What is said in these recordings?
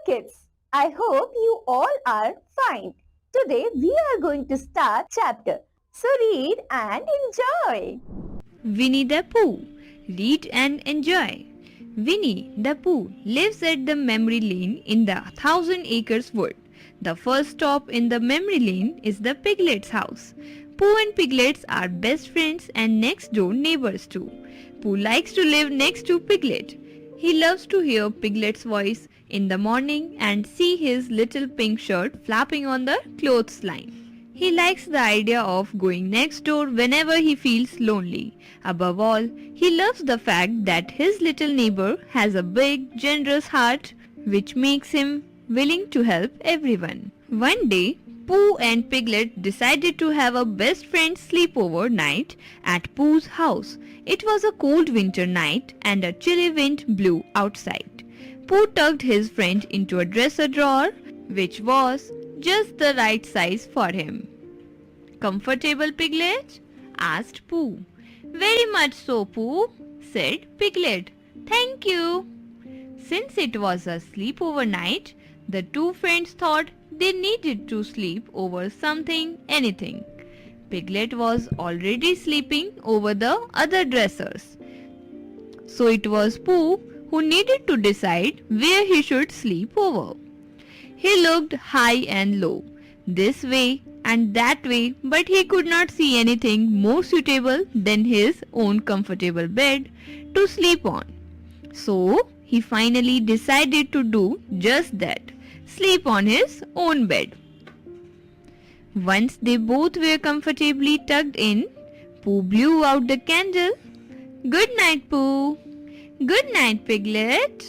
kids, I hope you all are fine. Today we are going to start chapter. So read and enjoy. Winnie the Pooh. Read and enjoy. Winnie the Pooh lives at the memory lane in the Thousand Acres Wood. The first stop in the memory lane is the Piglet's house. Pooh and Piglets are best friends and next door neighbors too. Pooh likes to live next to Piglet. He loves to hear Piglet's voice in the morning and see his little pink shirt flapping on the clothesline. He likes the idea of going next door whenever he feels lonely. Above all, he loves the fact that his little neighbor has a big, generous heart which makes him willing to help everyone. One day, Pooh and Piglet decided to have a best friend sleepover night at Pooh's house. It was a cold winter night and a chilly wind blew outside. Pooh tucked his friend into a dresser drawer, which was just the right size for him. "Comfortable, Piglet?" asked Pooh. "Very much so, Pooh," said Piglet. "Thank you." Since it was a sleepover night, the two friends thought they needed to sleep over something, anything. Piglet was already sleeping over the other dressers. So it was Pooh who needed to decide where he should sleep over. He looked high and low, this way and that way, but he could not see anything more suitable than his own comfortable bed to sleep on. So he finally decided to do just that, sleep on his own bed. Once they both were comfortably tucked in, Pooh blew out the candle. "Good night, Pooh." "Good night, Piglet."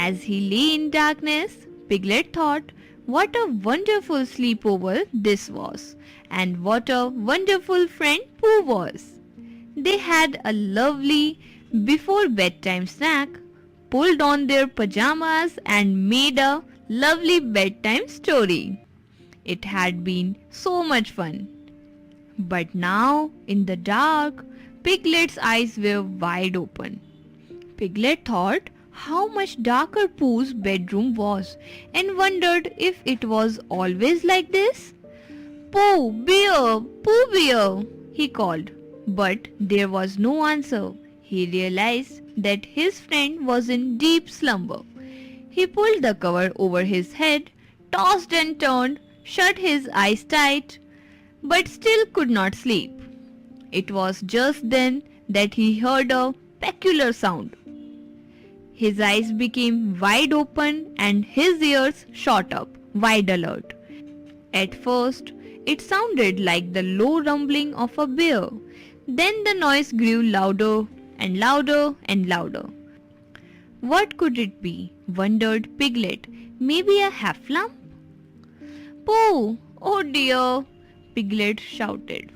As he lay in darkness, Piglet thought what a wonderful sleepover this was, and what a wonderful friend Pooh was. They had a lovely before bedtime snack, pulled on their pajamas and made a lovely bedtime story. It had been so much fun. But now, in the dark, Piglet's eyes were wide open. Piglet thought how much darker Pooh's bedroom was and wondered if it was always like this. "Pooh, bear! Pooh, bear!" he called. But there was no answer. He realized that his friend was in deep slumber. He pulled the cover over his head, tossed and turned, shut his eyes tight, but still could not sleep. It was just then that he heard a peculiar sound. His eyes became wide open and his ears shot up, wide alert. At first, it sounded like the low rumbling of a bear. Then the noise grew louder and louder and louder. What could it be? Wondered Piglet. Maybe a heffalump? "Pooh! Oh dear!" Piglet shouted,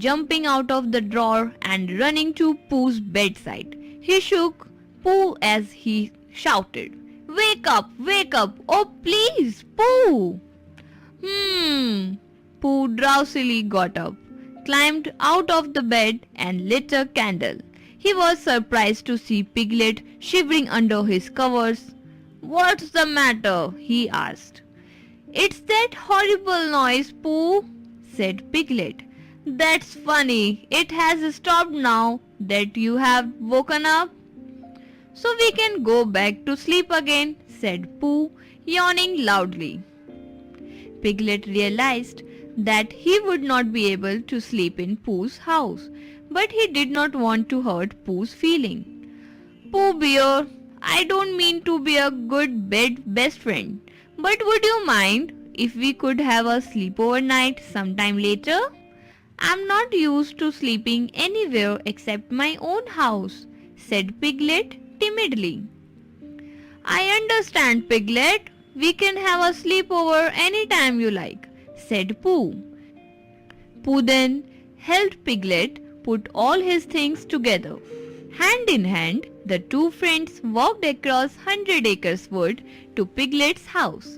jumping out of the drawer and running to Pooh's bedside. He shook Pooh as he shouted, "Wake up! Wake up! Oh please, Pooh!" Pooh drowsily got up, climbed out of the bed and lit a candle. He was surprised to see Piglet shivering under his covers. "What's the matter?" he asked. "It's that horrible noise, Pooh," said Piglet. "That's funny. It has stopped now that you have woken up. So we can go back to sleep again," said Pooh, yawning loudly. Piglet realized that he would not be able to sleep in Pooh's house, but he did not want to hurt Pooh's feeling. "Pooh bear, I don't mean to be a good best friend, but would you mind if we could have a sleepover night sometime later? I'm not used to sleeping anywhere except my own house," said Piglet timidly. "I understand, Piglet. We can have a sleepover any time you like," said Pooh. Pooh then helped Piglet put all his things together. Hand in hand, the two friends walked across 100 Acres Wood to Piglet's house.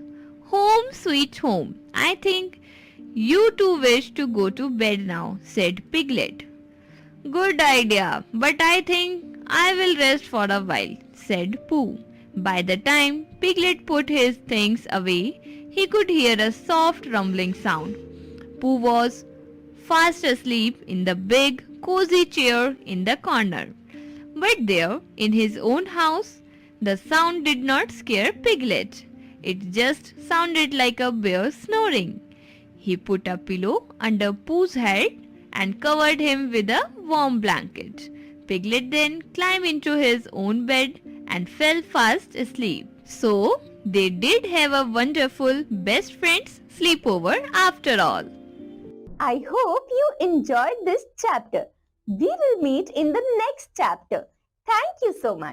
"Home sweet home. I think you two wish to go to bed now," said Piglet. "Good idea, but I think I will rest for a while," said Pooh. By the time Piglet put his things away, he could hear a soft rumbling sound. Pooh was fast asleep in the big, cozy chair in the corner. But there, in his own house, the sound did not scare Piglet. It just sounded like a bear snoring. He put a pillow under Pooh's head and covered him with a warm blanket. Piglet then climbed into his own bed and fell fast asleep. So, they did have a wonderful best friends sleepover after all. I hope you enjoyed this chapter. We will meet in the next chapter. Thank you so much.